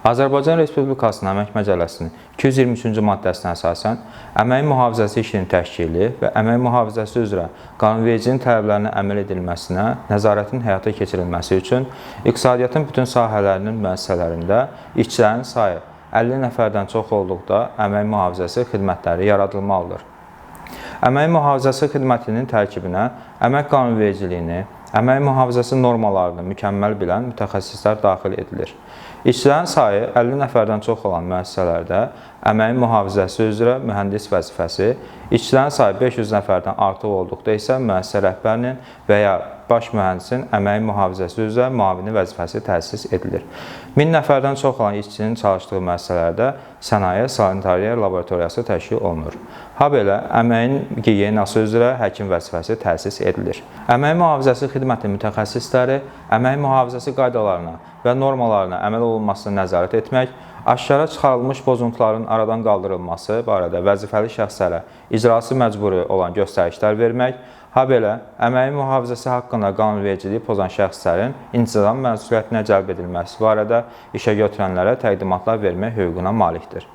Azərbaycan Respublikasının Əmək Məcəlləsinin 223-cü maddəsinə əsasən əmək mühafizəsi işinin təşkili və əmək mühafizəsi üzrə qanunvericiliyin tələblərinə əməl edilməsinə nəzarətin həyata keçirilməsi üçün iqtisadiyyatın bütün sahələrinin müəssisələrində işçilərin sayı 50 nəfərdən çox olduqda əmək mühafizəsi xidmətləri yaradılmalıdır. Əmək mühafizəsi xidmətinin tərkibinə əmək qanunvericiliyini, əmək mühafizəsi normalarını mükəmməl bilən mütəxəssislər daxil edilir. İşçilərin sayı 50 nəfərdən çox olan müəssisələrdə əmək mühafizəsi üzrə mühəndis vəzifəsi, işçilərin sayı 500 nəfərdən artıq olduqda isə müəssisə rəhbərinin və ya baş mühəndisin əmək mühafizəsi üzrə müavini vəzifəsi təsis edilir. 1000 nəfərdən çox olan işçinin çalışdığı müəssisələrdə sənaye sanitariya laboratoriyası təşkil olunur. Habelə əməyin gigiyenası üzrə həkim vəzifəsi təsis edilir. Əmək mühafizəsi xidməti mütəxəssisləri əmək mühafizəsi qaydalarına və normalarına əməl olunmasına nəzarət etmək, aşkara çıxarılmış pozuntuların aradan qaldırılması barədə vəzifəli şəxslərə icrası məcburi olan göstərişlər vermək, habelə əmək mühafizəsi haqqında qanunvericiliyi pozan şəxslərin intizam məsuliyyətinə cəlb edilməsi barədə işəgötürənlərə təqdimatlar vermək hüququna malikdir.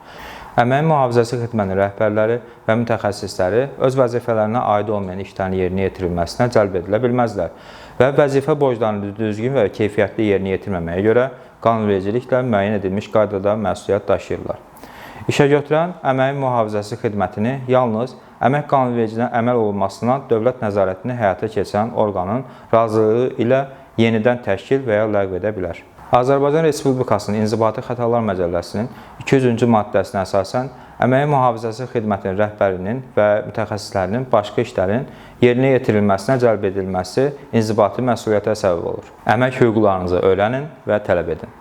Əmək mühafizəsi xidmətinin rəhbərləri və mütəxəssisləri öz vəzifələrinə aid olmayan işlərin yerinə yetirilməsinə cəlb edilə bilməzlər və vəzifə borclarını düzgün və keyfiyyətli yerinə yetirməməyə görə qanunvericiliklə müəyyən edilmiş qaydada məsuliyyət daşıyırlar. İşəgötürən əmək mühafizəsi xidmətini yalnız əmək qanunvericiliyinə əməl olunmasına dövlət nəzarətini həyata keçirən orqanın razılığı ilə yenidən təşkil və ya ləğv edə bilər. Azərbaycan Respublikasının İnzibati Xətalar Məcəlləsinin 200-cü maddəsinə əsasən əmək mühafizəsi xidmətinin rəhbərinin və mütəxəssislərinin başqa işlərin yerinə yetirilməsinə cəlb edilməsi inzibati məsuliyyətə səbəb olur. Əmək hüquqlarınızı öyrənin və tələb edin.